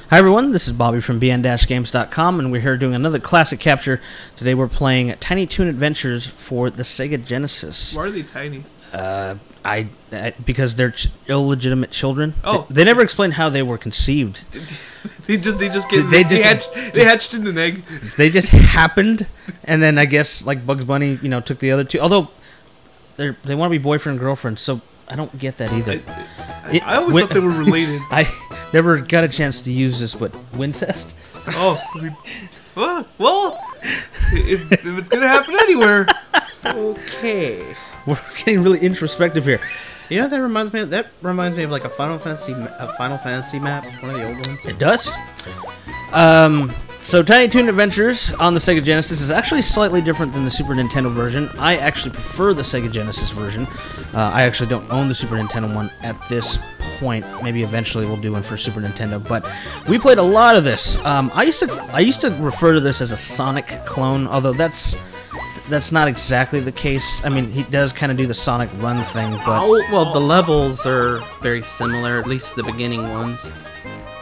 Hi everyone, this is Bobby from bn-games.com, and we're here doing another classic capture. Today we're playing Tiny Toon Adventures for the Sega Genesis. Why are they tiny? Because they're illegitimate children. Oh, they never explained how they were conceived. They hatched in an egg. They just happened, and then I guess like Bugs Bunny, took the other two. Although they want to be boyfriend and girlfriend, so I don't get that either. I always thought they were related. I never got a chance to use this, but Wincest? Oh, well, if it's gonna happen anywhere. Okay. We're getting really introspective here. You know what that reminds me of? That reminds me of like a Final Fantasy map, one of the old ones. It does. So Tiny Toon Adventures on the Sega Genesis is actually slightly different than the Super Nintendo version. I actually prefer the Sega Genesis version. I actually don't own the Super Nintendo one at this point. Maybe eventually we'll do one for Super Nintendo. But we played a lot of this. I used to refer to this as a Sonic clone, although that's not exactly the case. I mean, he does kind of do the Sonic Run thing, but well, the levels are very similar, at least the beginning ones.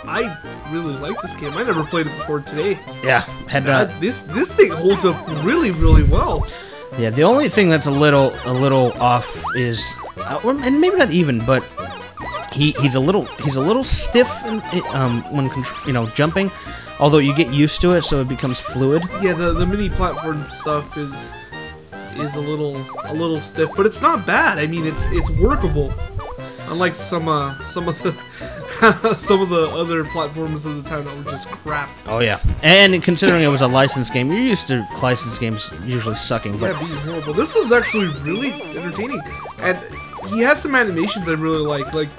I really like this game. I never played it before today. Yeah, this thing holds up really, really well. Yeah, the only thing that's a little off is, and maybe not even, but he's a little stiff when jumping. Although you get used to it, so it becomes fluid. Yeah, the mini platform stuff is a little stiff, but it's not bad. I mean, it's workable. Unlike some of the other platforms of the time that were just crap. Oh yeah, and considering it was a licensed game, you're used to licensed games usually sucking. But yeah, being horrible. This is actually really entertaining, and he has some animations I really like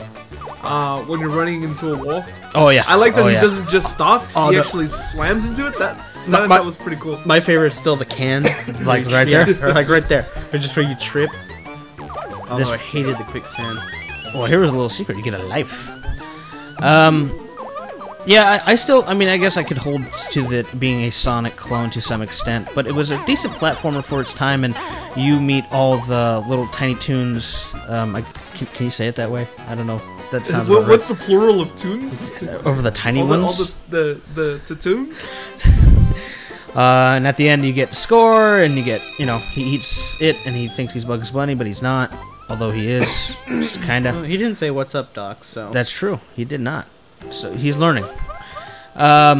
when you're running into a wall. Oh yeah, I like that he doesn't just stop; he actually slams into it. That was pretty cool. My favorite is still the can, like right there, or like right there, or just where you trip. Although I hated the quicksand. Well, here was a little secret: you get a life. Yeah, I mean, I guess I could hold to that being a Sonic clone to some extent, but it was a decent platformer for its time, and you meet all the little Tiny Toons. Can you say it that way? I don't know. That sounds. What's the plural of Toons? Over the tiny ones. All the Toons. And at the end, you get the score, and you get he eats it, and he thinks he's Bugs Bunny, but he's not. Although he is, just kinda. Well, he didn't say "What's up, Doc?" So that's true. He did not. So he's learning. I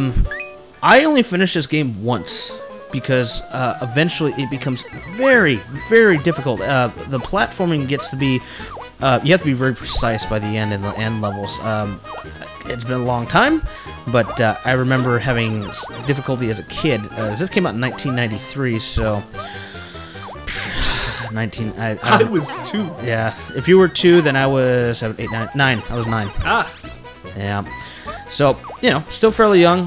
only finished this game once because eventually it becomes very, very difficult. The platforming gets to be. You have to be very precise by the end in the end levels. It's been a long time, but I remember having difficulty as a kid. This came out in 1993, so. 19. I was 2. Yeah, if you were 2, then I was 7, 8, 9. 9. I was 9. Ah. Yeah. So still fairly young.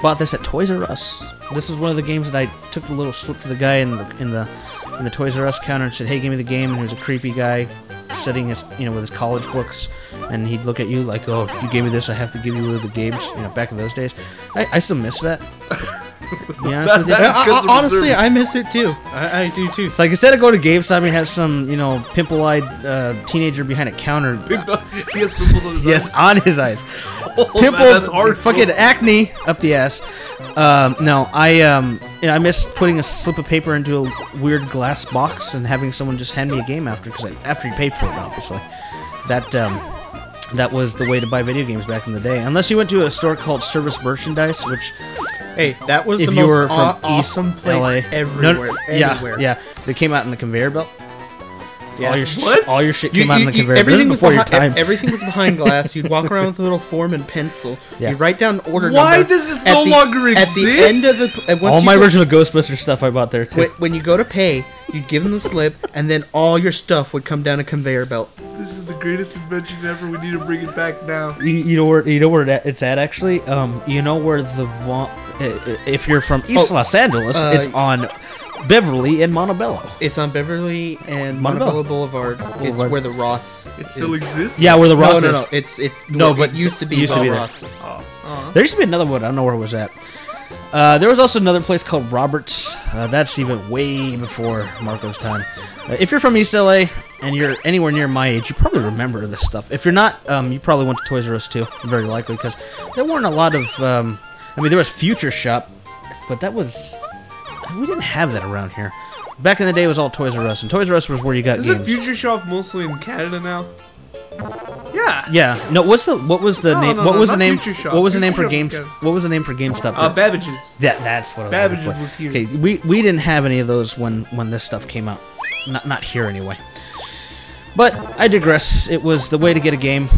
Bought this at Toys R Us. This was one of the games that I took the little slip to the guy in the Toys R Us counter and said, "Hey, give me the game." And he was a creepy guy sitting his with his college books, and he'd look at you like, "Oh, you gave me this. I have to give you one of the games." Back in those days, I still miss that. Yeah, honestly, I miss it too. I do too. It's like instead of going to GameStop and have some, pimple-eyed teenager behind a counter. He has pimples on his eyes. Yes, on his eyes. Oh, Pimples, man, that's hard. fucking acne up the ass. No, I miss putting a slip of paper into a weird glass box and having someone just hand me a game after you paid for it, obviously. That was the way to buy video games back in the day. Unless you went to a store called Service Merchandise, which. Hey, that was the most awesome place everywhere. Yeah. They came out in the conveyor belt. Yeah. All your shit came out in the conveyor belt. Everything was before your time. Everything was behind glass. You'd walk around with a little form and pencil. Yeah. You'd write down order number. Why does this no longer exist? At the end of the... all my original Ghostbusters stuff I bought there, too. When you go to pay, you'd give them the slip, and then all your stuff would come down a conveyor belt. This is the greatest invention ever. We need to bring it back now. You know where it's at, actually? You know where if you're from East Los Angeles, it's on Beverly and Montebello. It's on Beverly and Montebello Boulevard. It's where the Ross. It still exists. Yeah, where the Ross is. No. It used to be there. Ross's. There used to be another one. I don't know where it was at. There was also another place called Roberts. That's even way before Marco's time. If you're from East LA and you're anywhere near my age, you probably remember this stuff. If you're not, you probably went to Toys R Us too, very likely, because there weren't a lot of... I mean, there was Future Shop, but that was... We didn't have that around here. Back in the day, it was all Toys R Us, and Toys R Us was where you got games. Isn't Future Shop mostly in Canada now? Yeah. Yeah. No. What was the name? No, what was the not name? Future Shop. What was the Future name for Shop Games? was What was the name for GameStop? Babbage's. That's what I was Babbage's looking for. was here. Okay, we didn't have any of those when this stuff came out. Not here anyway. But I digress. It was the way to get a game,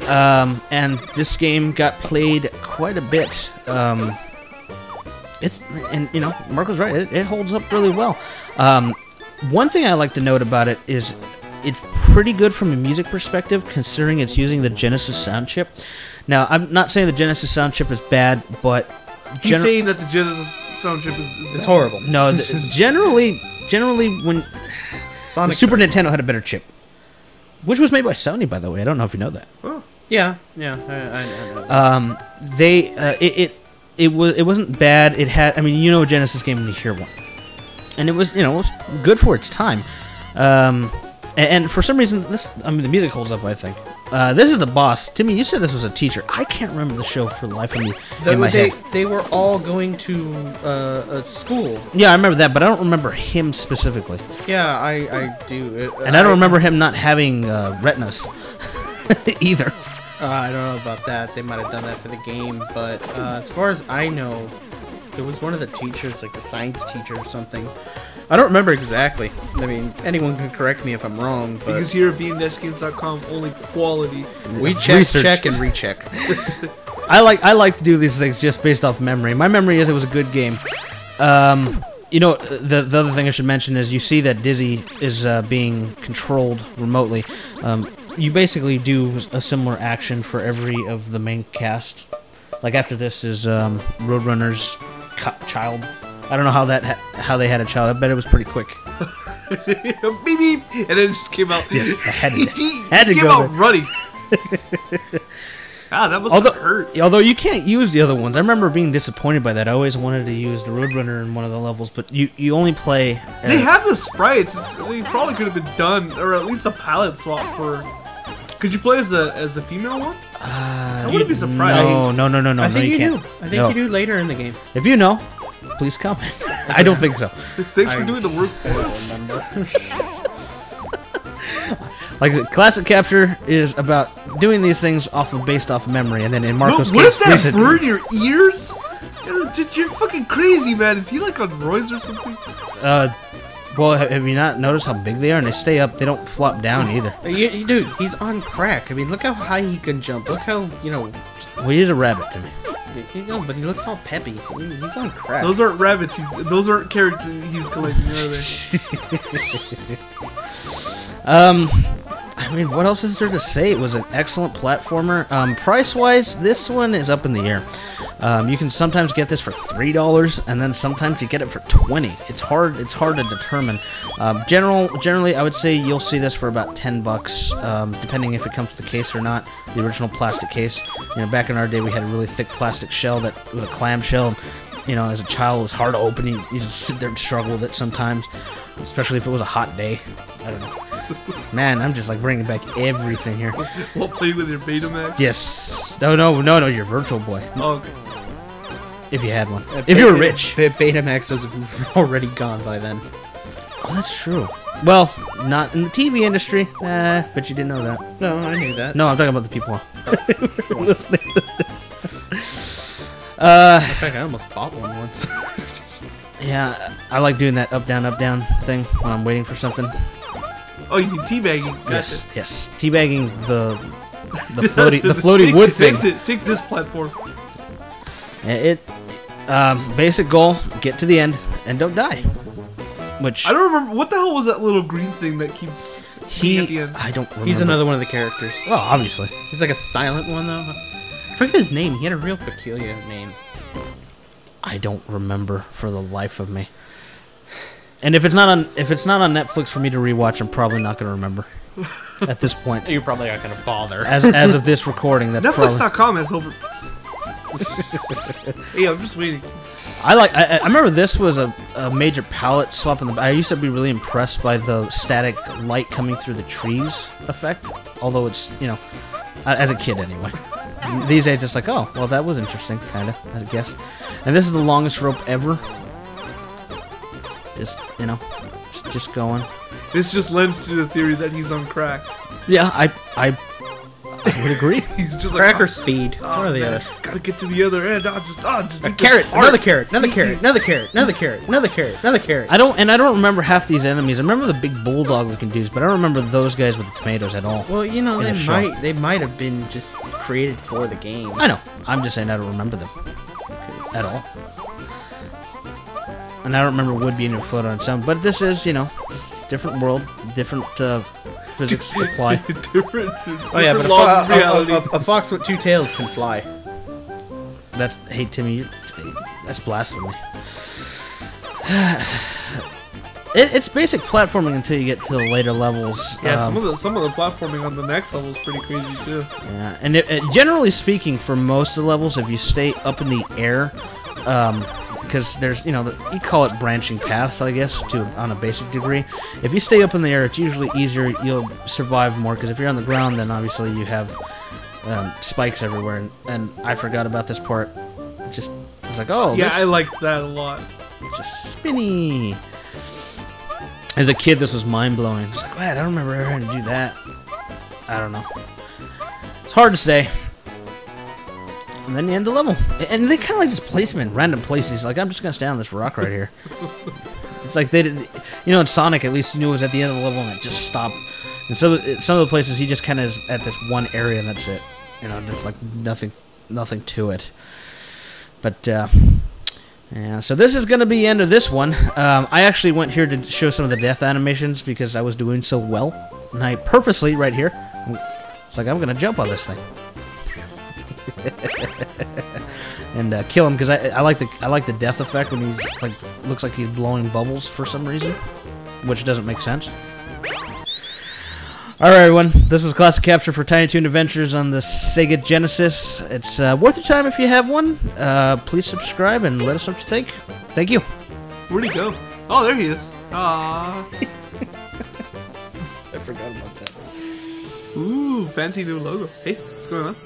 and this game got played quite a bit. You know, Marco's right. It holds up really well. One thing I like to note about it is it's pretty good from a music perspective, considering it's using the Genesis sound chip. Now, I'm not saying the Genesis sound chip is bad, but He's saying that the Genesis sound chip is It's horrible. no, generally when Sonic the Super Nintendo had a better chip, which was made by Sony, by the way. I don't know if you know that. Oh. Yeah, I know. It wasn't bad. It had, I mean, you know, a Genesis game when you hear one, and it was, you know, it was good for its time. And for some reason, the music holds up, I think. This is the boss. Timmy, you said this was a teacher. I can't remember the show for the life of me in my head. They were all going to a school. Yeah, I remember that, but I don't remember him specifically. Yeah, I do. And I don't remember him not having retinas either. I don't know about that. They might have done that for the game, but as far as I know, it was one of the teachers, like the science teacher or something. I don't remember exactly. I mean, anyone can correct me if I'm wrong, but... Because here at beam-games.com, only quality. We check, Research. check, and recheck. I like to do these things just based off memory. My memory is it was a good game. You know, the other thing I should mention is you see that Dizzy is being controlled remotely. You basically do a similar action for every of the main cast. Like after this is Roadrunner's child. I don't know how they had a child. I bet it was pretty quick. Beep, beep, and then it just came out. Yes, I had to He came go out running. That must have hurt. Although you can't use the other ones. I remember being disappointed by that. I always wanted to use the Roadrunner in one of the levels, but you only play... They have the sprites. They probably could have been done, or at least a palette swap for... Could you play as a female one? I wouldn't be surprised. No. I think you can't. do. I think you do later in the game. If you know, please comment. I don't think so. Thanks for doing the work for us. Like I said, Classic Capture is about doing these things based off of memory, and then in Marco's What case, if that burn your ears? You're fucking crazy, man. Is he like on roids or something? Well, have you not noticed how big they are? And they stay up. They don't flop down either. Dude, he's on crack. I mean, look how high he can jump. Look how, Well, he's a rabbit to me. But he looks all peppy. He's on crack. Those aren't rabbits. Those aren't carrots he's collecting, are they? I mean, what else is there to say? It was an excellent platformer. Price-wise, this one is up in the air. You can sometimes get this for $3, and then sometimes you get it for $20. It's hard to determine. Generally, I would say you'll see this for about $10, depending if it comes with the case or not. The original plastic case. You know, back in our day, we had a really thick plastic shell that was a clamshell. You know, as a child, it was hard to open. You just sit there and struggle with it sometimes, especially if it was a hot day. I don't know. Man, I'm just like bringing back everything here. While playing with your Betamax? Yes. No, your Virtual Boy. Oh, okay. If you had one. If you were rich. Betamax was already gone by then. Oh, that's true. Well, not in the TV industry. But you didn't know that. No, I knew that. No, I'm talking about the people who are listening to this. In fact, I almost bought one once. Yeah, I like doing that up down thing when I'm waiting for something. Oh, you mean teabagging? Gotcha. Yes. Teabagging the floaty wood thing. Take this platform. Basic goal: get to the end and don't die. Which I don't remember what the hell was that little green thing that keeps being at the end. I don't remember. He's another one of the characters. Well, obviously. He's like a silent one though. I forget his name. He had a real peculiar name. I don't remember for the life of me. And if it's not on Netflix for me to rewatch, I'm probably not going to remember at this point. You're probably not going to bother. As of this recording, that's Netflix.com has over. Hey, I'm just waiting. I remember this was a major palette swap. I used to be really impressed by the static light coming through the trees effect. Although it's, you know, as a kid anyway. These days it's like, oh, well, that was interesting, kind of, I guess. And this is the longest rope ever. Just, you know, just going. This just lends to the theory that he's on crack. Yeah, I would agree. He's just Crack like, or speed. oh, One or the man, other. just gotta get to the other end. Just A eat carrot, this another heart. carrot, another carrot, another carrot, another carrot, another carrot, another carrot. I don't remember half these enemies. I remember the big bulldog looking dudes, but I don't remember those guys with the tomatoes at all. Well, you know, In the show. they might have been just created for the game. I know. I'm just saying I don't remember them at all. And I don't remember wood being a float on sound, but this is, you know, different world, different physics apply. different Oh yeah, but laws of reality. a fox with two tails can fly. That's, hey Timmy, that's blasphemy. It's basic platforming until you get to the later levels. Yeah, some of the platforming on the next level is pretty crazy too. Yeah, and generally speaking, for most of the levels, if you stay up in the air, because there's, you know, you call it branching paths, I guess, on a basic degree. If you stay up in the air, it's usually easier. You'll survive more, because if you're on the ground, then obviously you have spikes everywhere. And I forgot about this part. I was like, oh, Yeah, this, I like that a lot. it's just spinny. As a kid, this was mind-blowing. It's like, man, I don't remember ever having to do that. I don't know. It's hard to say. And then you end the level. And they kind of like just place them in random places. Like, I'm just going to stay on this rock right here. It's like they did, you know, in Sonic, at least you knew it was at the end of the level and it just stopped. And so some of the places, he just kind of is at this one area and that's it. You know, just like nothing to it. But, yeah, so this is going to be the end of this one. I actually went here to show some of the death animations because I was doing so well. And I purposely, right here, it's like, I'm going to jump on this thing. And kill him, because I like the death effect when he's, like, looks like he's blowing bubbles for some reason. Which doesn't make sense. Alright everyone, this was Classic Capture for Tiny Toon Adventures on the Sega Genesis. It's worth your time if you have one. Please subscribe and let us know what you think. Thank you. Where'd he go? Oh, there he is. Ah. I forgot about that. Ooh, fancy new logo. Hey, what's going on?